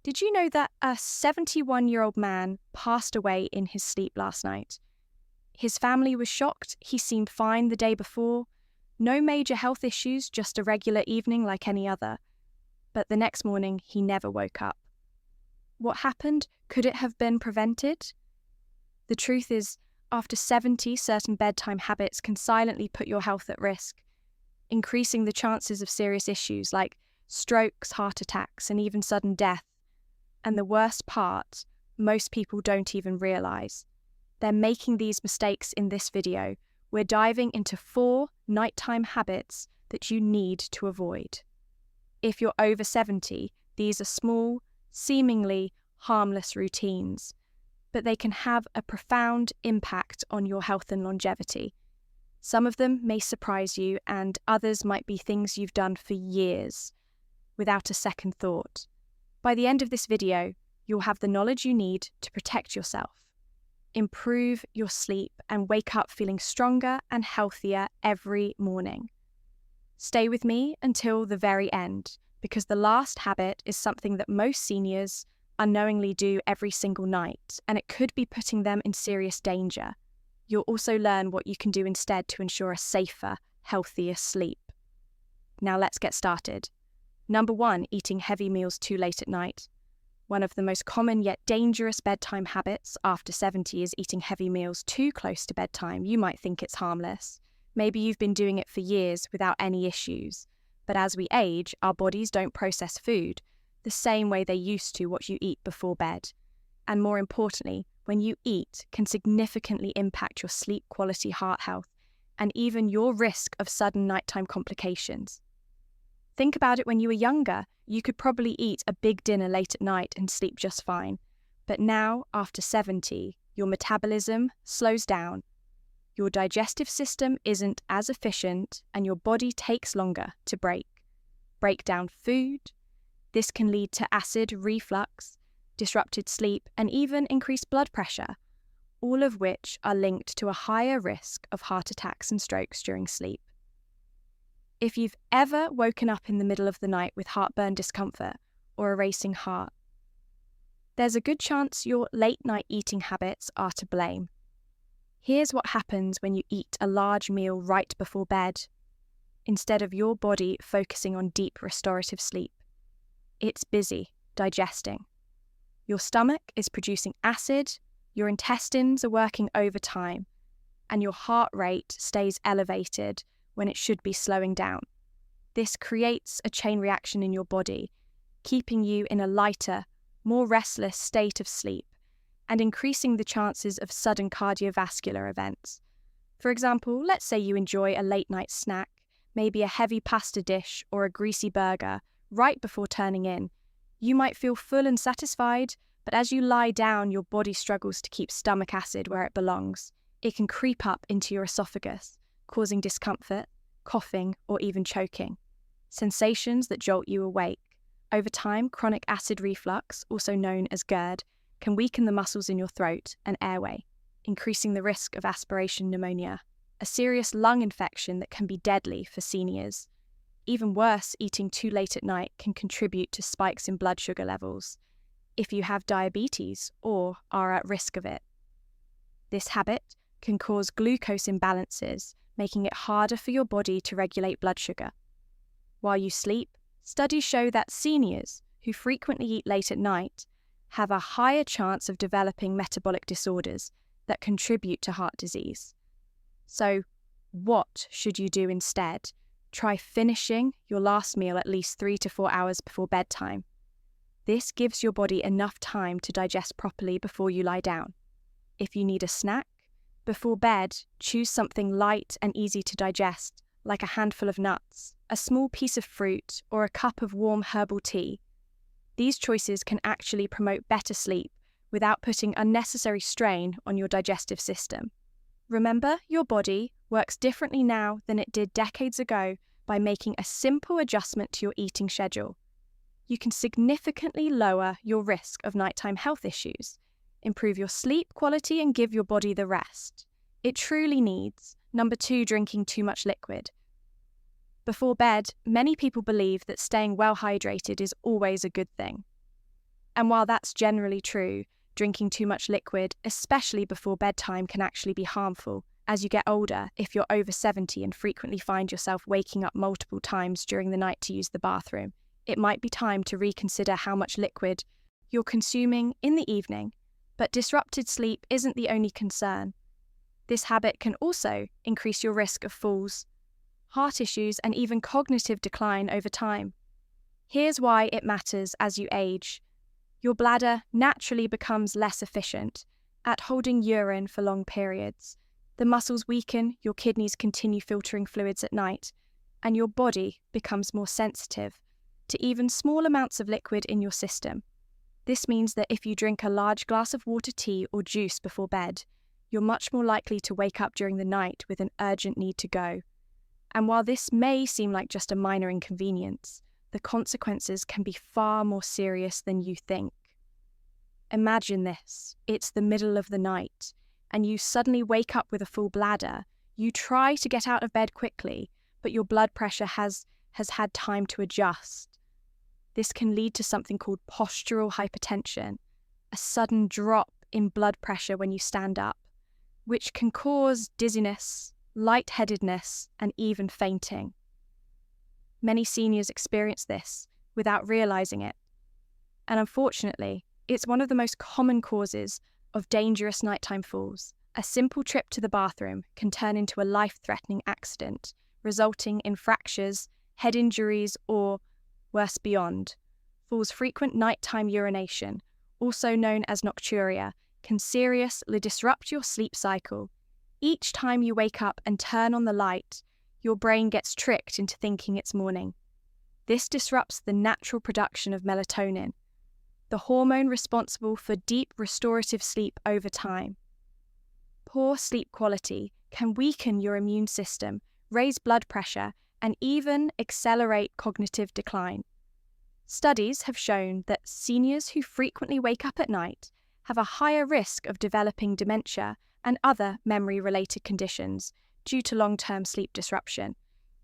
Did you know that a 71-year-old man passed away in his sleep last night? His family was shocked. He seemed fine the day before. No major health issues, just a regular evening like any other. But the next morning, he never woke up. What happened? Could it have been prevented? The truth is, after 70, certain bedtime habits can silently put your health at risk, increasing the chances of serious issues like strokes, heart attacks, and even sudden death. And the worst part, most people don't even realize. They're making these mistakes in this video. We're diving into 4 nighttime habits that you need to avoid. If you're over 70, these are small, seemingly harmless routines, but they can have a profound impact on your health and longevity. Some of them may surprise you, and others might be things you've done for years without a second thought. By the end of this video, you'll have the knowledge you need to protect yourself, improve your sleep, and wake up feeling stronger and healthier every morning. Stay with me until the very end, because the last habit is something that most seniors unknowingly do every single night, and it could be putting them in serious danger. You'll also learn what you can do instead to ensure a safer, healthier sleep. Now let's get started. Number 1, eating heavy meals too late at night. One of the most common yet dangerous bedtime habits after 70 is eating heavy meals too close to bedtime. You might think it's harmless. Maybe you've been doing it for years without any issues. But as we age, our bodies don't process food the same way they used to what you eat before bed. And more importantly, when you eat can significantly impact your sleep quality, heart health, and even your risk of sudden nighttime complications. Think about it when you were younger. You could probably eat a big dinner late at night and sleep just fine. But now, after 70, your metabolism slows down, your digestive system isn't as efficient, and your body takes longer to break down food. This can lead to acid reflux, disrupted sleep, and even increased blood pressure, all of which are linked to a higher risk of heart attacks and strokes during sleep. If you've ever woken up in the middle of the night with heartburn discomfort or a racing heart, there's a good chance your late-night eating habits are to blame. Here's what happens when you eat a large meal right before bed, instead of your body focusing on deep restorative sleep. It's busy digesting. Your stomach is producing acid, your intestines are working overtime, and your heart rate stays elevated when it should be slowing down. This creates a chain reaction in your body, keeping you in a lighter, more restless state of sleep and increasing the chances of sudden cardiovascular events. For example, let's say you enjoy a late-night snack, maybe a heavy pasta dish or a greasy burger, right before turning in. You might feel full and satisfied, but as you lie down, your body struggles to keep stomach acid where it belongs. It can creep up into your esophagus, causing discomfort, coughing, or even choking. Sensations that jolt you awake. Over time, chronic acid reflux, also known as GERD, can weaken the muscles in your throat and airway, increasing the risk of aspiration pneumonia, a serious lung infection that can be deadly for seniors. Even worse, eating too late at night can contribute to spikes in blood sugar levels if you have diabetes or are at risk of it. This habit can cause glucose imbalances, making it harder for your body to regulate blood sugar. While you sleep, studies show that seniors who frequently eat late at night have a higher chance of developing metabolic disorders that contribute to heart disease. So, what should you do instead? Try finishing your last meal at least 3 to 4 hours before bedtime. This gives your body enough time to digest properly before you lie down. If you need a snack, before bed, choose something light and easy to digest, like a handful of nuts, a small piece of fruit, or a cup of warm herbal tea. These choices can actually promote better sleep without putting unnecessary strain on your digestive system. Remember, your body works differently now than it did decades ago by making a simple adjustment to your eating schedule. You can significantly lower your risk of nighttime health issues, improve your sleep quality, and give your body the rest it truly needs. Number 2, drinking too much liquid. Before bed, many people believe that staying well hydrated is always a good thing. And while that's generally true, drinking too much liquid, especially before bedtime, can actually be harmful. As you get older, if you're over 70 and frequently find yourself waking up multiple times during the night to use the bathroom, it might be time to reconsider how much liquid you're consuming in the evening. But disrupted sleep isn't the only concern. This habit can also increase your risk of falls, heart issues, and even cognitive decline over time. Here's why it matters as you age. Your bladder naturally becomes less efficient at holding urine for long periods. The muscles weaken, your kidneys continue filtering fluids at night, and your body becomes more sensitive to even small amounts of liquid in your system. This means that if you drink a large glass of water, tea, or juice before bed, you're much more likely to wake up during the night with an urgent need to go. And while this may seem like just a minor inconvenience, the consequences can be far more serious than you think. Imagine this. It's the middle of the night, and you suddenly wake up with a full bladder. You try to get out of bed quickly, but your blood pressure has had time to adjust. This can lead to something called postural hypertension, a sudden drop in blood pressure when you stand up, which can cause dizziness, lightheadedness, and even fainting. Many seniors experience this without realizing it. And unfortunately, it's one of the most common causes of dangerous nighttime falls. A simple trip to the bathroom can turn into a life-threatening accident, resulting in fractures, head injuries, or worse beyond. Falls. Frequent nighttime urination, also known as nocturia, can seriously disrupt your sleep cycle. Each time you wake up and turn on the light, your brain gets tricked into thinking it's morning. This disrupts the natural production of melatonin, the hormone responsible for deep restorative sleep over time. Poor sleep quality can weaken your immune system, raise blood pressure, and even accelerate cognitive decline. Studies have shown that seniors who frequently wake up at night have a higher risk of developing dementia and other memory-related conditions due to long-term sleep disruption.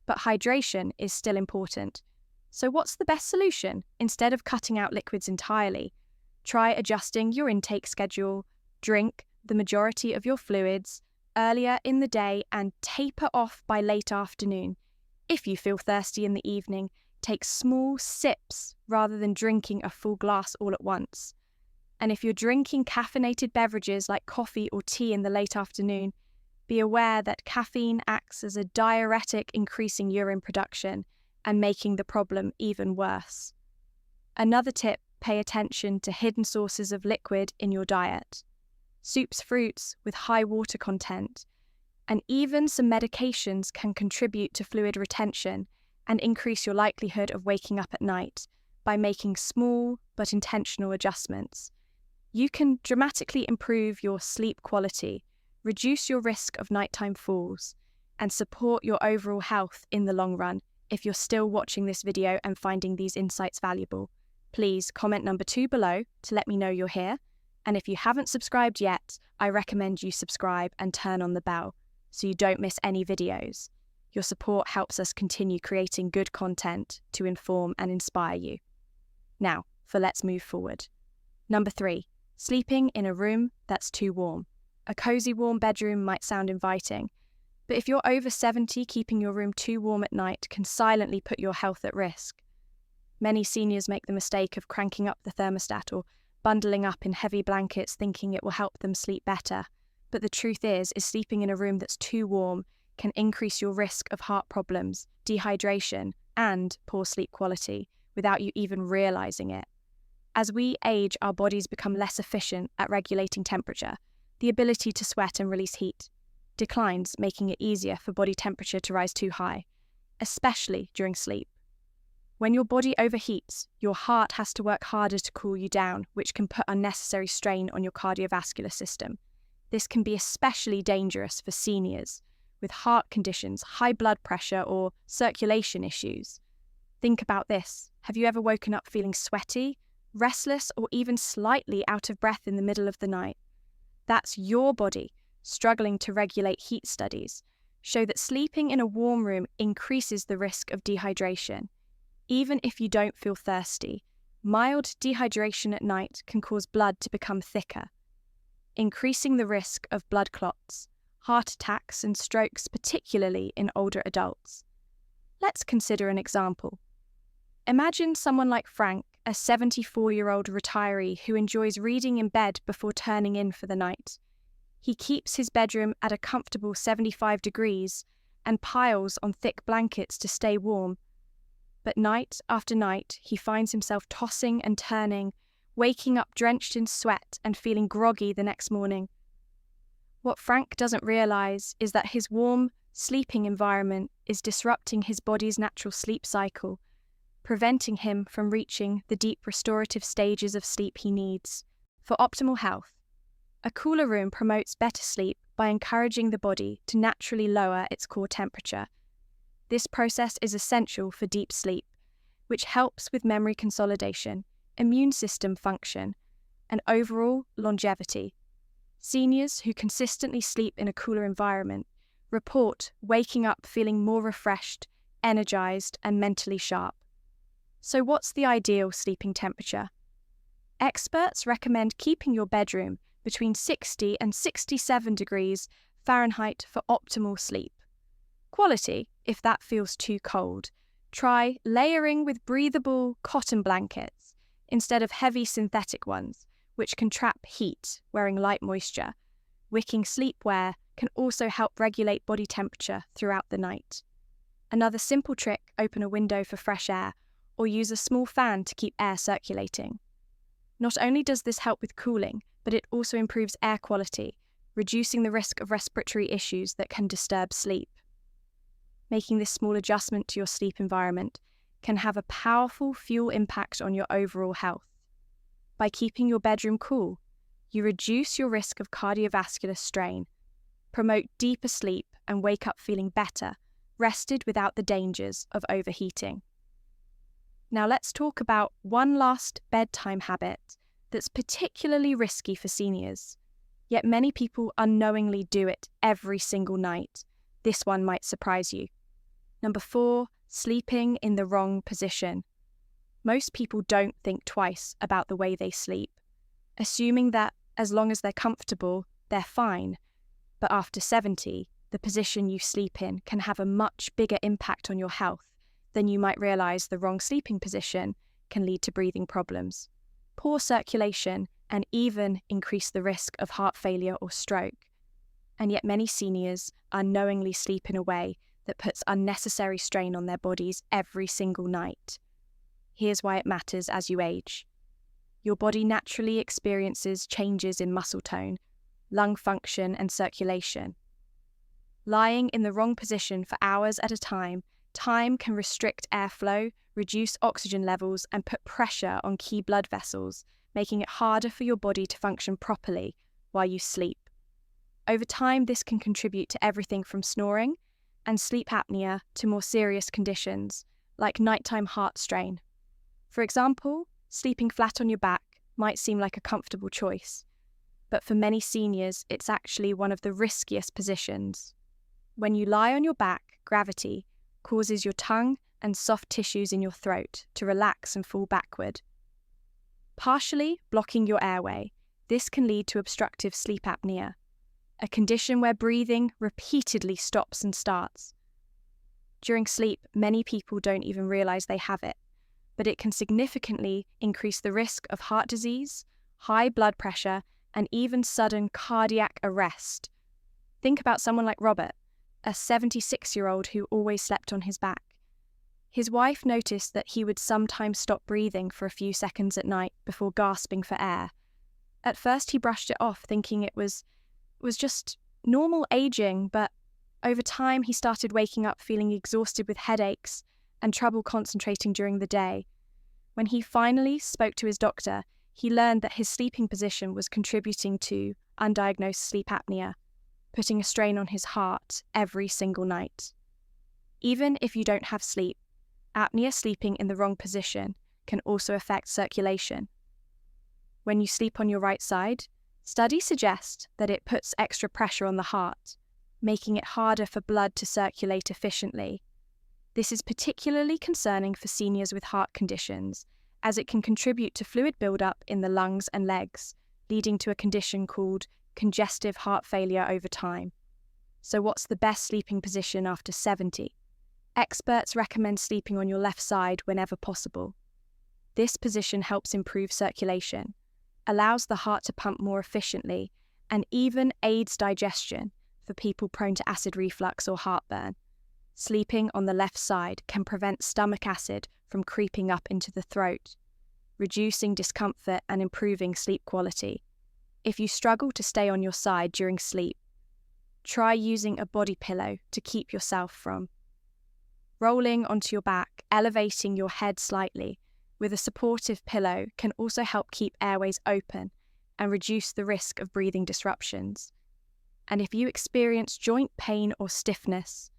But hydration is still important. So what's the best solution? Instead of cutting out liquids entirely, try adjusting your intake schedule, drink the majority of your fluids earlier in the day, and taper off by late afternoon. If you feel thirsty in the evening, take small sips rather than drinking a full glass all at once. And if you're drinking caffeinated beverages like coffee or tea in the late afternoon, be aware that caffeine acts as a diuretic, increasing urine production and making the problem even worse. Another tip, pay attention to hidden sources of liquid in your diet. Soups, fruits with high water content, and even some medications can contribute to fluid retention and increase your likelihood of waking up at night by making small but intentional adjustments. You can dramatically improve your sleep quality, reduce your risk of nighttime falls, and support your overall health in the long run. If you're still watching this video and finding these insights valuable, please comment number 2 below to let me know you're here. And if you haven't subscribed yet, I recommend you subscribe and turn on the bell so you don't miss any videos. Your support helps us continue creating good content to inform and inspire you. Now, let's move forward. Number 3, sleeping in a room that's too warm. A cozy warm bedroom might sound inviting, but if you're over 70, keeping your room too warm at night can silently put your health at risk. Many seniors make the mistake of cranking up the thermostat or bundling up in heavy blankets thinking it will help them sleep better. But the truth is sleeping in a room that's too warm can increase your risk of heart problems, dehydration, and poor sleep quality without you even realizing it. As we age, our bodies become less efficient at regulating temperature. The ability to sweat and release heat declines, making it easier for body temperature to rise too high, especially during sleep. When your body overheats, your heart has to work harder to cool you down, which can put unnecessary strain on your cardiovascular system. This can be especially dangerous for seniors with heart conditions, high blood pressure, or circulation issues. Think about this. Have you ever woken up feeling sweaty, restless, or even slightly out of breath in the middle of the night? That's your body struggling to regulate heat. Studies show that sleeping in a warm room increases the risk of dehydration. Even if you don't feel thirsty, Mild dehydration at night can cause blood to become thicker, increasing the risk of blood clots, heart attacks, and strokes, particularly in older adults. Let's consider an example. Imagine someone like Frank, a 74-year-old retiree who enjoys reading in bed before turning in for the night. He keeps his bedroom at a comfortable 75 degrees and piles on thick blankets to stay warm. But night after night, he finds himself tossing and turning, waking up drenched in sweat and feeling groggy the next morning. What Frank doesn't realize is that his warm, sleeping environment is disrupting his body's natural sleep cycle, preventing him from reaching the deep restorative stages of sleep he needs. For optimal health, a cooler room promotes better sleep by encouraging the body to naturally lower its core temperature. This process is essential for deep sleep, which helps with memory consolidation, immune system function, and overall longevity. Seniors who consistently sleep in a cooler environment report waking up feeling more refreshed, energized, and mentally sharp. So what's the ideal sleeping temperature? Experts recommend keeping your bedroom between 60 and 67 degrees Fahrenheit for optimal sleep. Quality, if that feels too cold, try layering with breathable cotton blankets instead of heavy synthetic ones, which can trap heat wearing light moisture. Wicking sleepwear can also help regulate body temperature throughout the night. Another simple trick, open a window for fresh air or use a small fan to keep air circulating. Not only does this help with cooling, but it also improves air quality, reducing the risk of respiratory issues that can disturb sleep. Making this small adjustment to your sleep environment can have a powerful fuel impact on your overall health. By keeping your bedroom cool, you reduce your risk of cardiovascular strain, promote deeper sleep, and wake up feeling better, rested without the dangers of overheating. Now let's talk about one last bedtime habit that's particularly risky for seniors, yet many people unknowingly do it every single night. This one might surprise you. Number 4, sleeping in the wrong position. Most people don't think twice about the way they sleep, assuming that as long as they're comfortable, they're fine. But after 70, the position you sleep in can have a much bigger impact on your health than you might realize. The wrong sleeping position can lead to breathing problems, poor circulation, and even increase the risk of heart failure or stroke. And yet many seniors unknowingly sleep in a way that puts unnecessary strain on their bodies every single night. Here's why it matters as you age. Your body naturally experiences changes in muscle tone, lung function, and circulation. Lying in the wrong position for hours at a time can restrict airflow, reduce oxygen levels, and put pressure on key blood vessels, making it harder for your body to function properly while you sleep. Over time, this can contribute to everything from snoring and sleep apnea to more serious conditions, like nighttime heart strain. For example, sleeping flat on your back might seem like a comfortable choice, but for many seniors, it's actually one of the riskiest positions. When you lie on your back, gravity causes your tongue and soft tissues in your throat to relax and fall backward, partially blocking your airway. This can lead to obstructive sleep apnea, a condition where breathing repeatedly stops and starts. During sleep, many people don't even realize they have it, but it can significantly increase the risk of heart disease, high blood pressure, and even sudden cardiac arrest. Think about someone like Robert, a 76-year-old who always slept on his back. His wife noticed that he would sometimes stop breathing for a few seconds at night before gasping for air. At first, he brushed it off, thinking it was just normal aging, but over time he started waking up feeling exhausted with headaches and trouble concentrating during the day. When he finally spoke to his doctor, he learned that his sleeping position was contributing to undiagnosed sleep apnea, putting a strain on his heart every single night. Even if you don't have sleep, apnea sleeping in the wrong position can also affect circulation. When you sleep on your right side, studies suggest that it puts extra pressure on the heart, making it harder for blood to circulate efficiently. This is particularly concerning for seniors with heart conditions, as it can contribute to fluid buildup in the lungs and legs, leading to a condition called congestive heart failure over time. So what's the best sleeping position after 70? Experts recommend sleeping on your left side whenever possible. This position helps improve circulation, allows the heart to pump more efficiently, and even aids digestion for people prone to acid reflux or heartburn. Sleeping on the left side can prevent stomach acid from creeping up into the throat, reducing discomfort and improving sleep quality. If you struggle to stay on your side during sleep, try using a body pillow to keep yourself from rolling onto your back. Elevating your head slightly with a supportive pillow can also help keep airways open and reduce the risk of breathing disruptions. And if you experience joint pain or stiffness,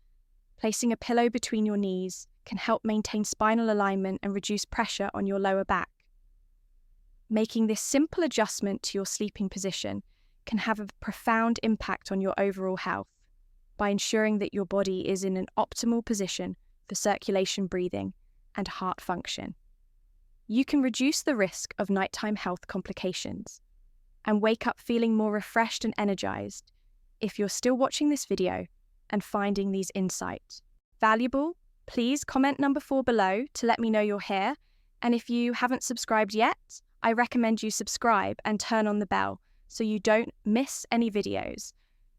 placing a pillow between your knees can help maintain spinal alignment and reduce pressure on your lower back. Making this simple adjustment to your sleeping position can have a profound impact on your overall health by ensuring that your body is in an optimal position for circulation, breathing, and heart function. You can reduce the risk of nighttime health complications and wake up feeling more refreshed and energized if you're still watching this video and finding these insights valuable. Please comment number 4 below to let me know you're here. And if you haven't subscribed yet, I recommend you subscribe and turn on the bell so you don't miss any videos.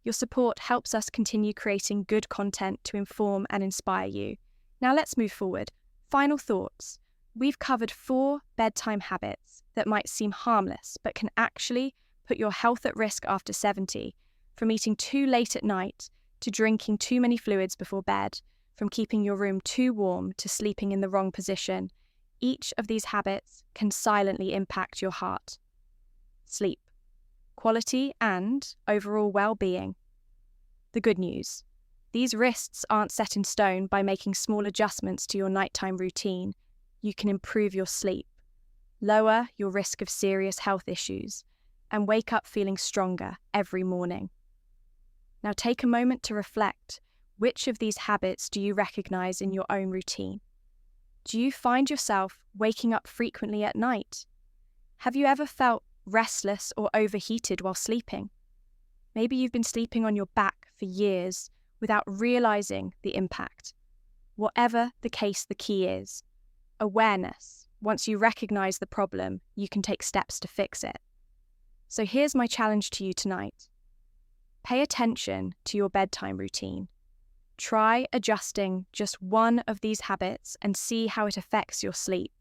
Your support helps us continue creating good content to inform and inspire you. Now let's move forward. Final thoughts. We've covered 4 bedtime habits that might seem harmless but can actually put your health at risk after 70, from eating too late at night to drinking too many fluids before bed, from keeping your room too warm to sleeping in the wrong position. Each of these habits can silently impact your heart, sleep, quality, and overall well-being. The good news: these risks aren't set in stone. By making small adjustments to your nighttime routine, you can improve your sleep, lower your risk of serious health issues, and wake up feeling stronger every morning. Now take a moment to reflect. Which of these habits do you recognize in your own routine? Do you find yourself waking up frequently at night? Have you ever felt restless or overheated while sleeping? Maybe you've been sleeping on your back for years without realizing the impact. Whatever the case, the key is awareness. Once you recognize the problem, you can take steps to fix it. So here's my challenge to you tonight. Pay attention to your bedtime routine. Try adjusting just one of these habits and see how it affects your sleep.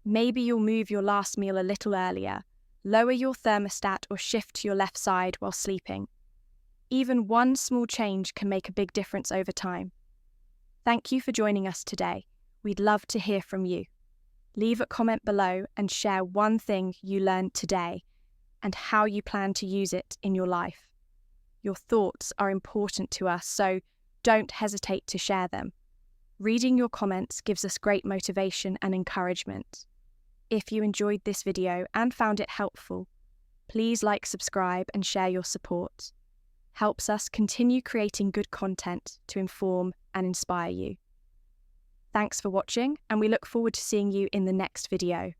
Maybe you'll move your last meal a little earlier, lower your thermostat, or shift to your left side while sleeping. Even one small change can make a big difference over time. Thank you for joining us today. We'd love to hear from you. Leave a comment below and share one thing you learned today and how you plan to use it in your life. Your thoughts are important to us, so don't hesitate to share them. Reading your comments gives us great motivation and encouragement. If you enjoyed this video and found it helpful, please like, subscribe, and share your support. Helps us continue creating good content to inform and inspire you. Thanks for watching, and we look forward to seeing you in the next video.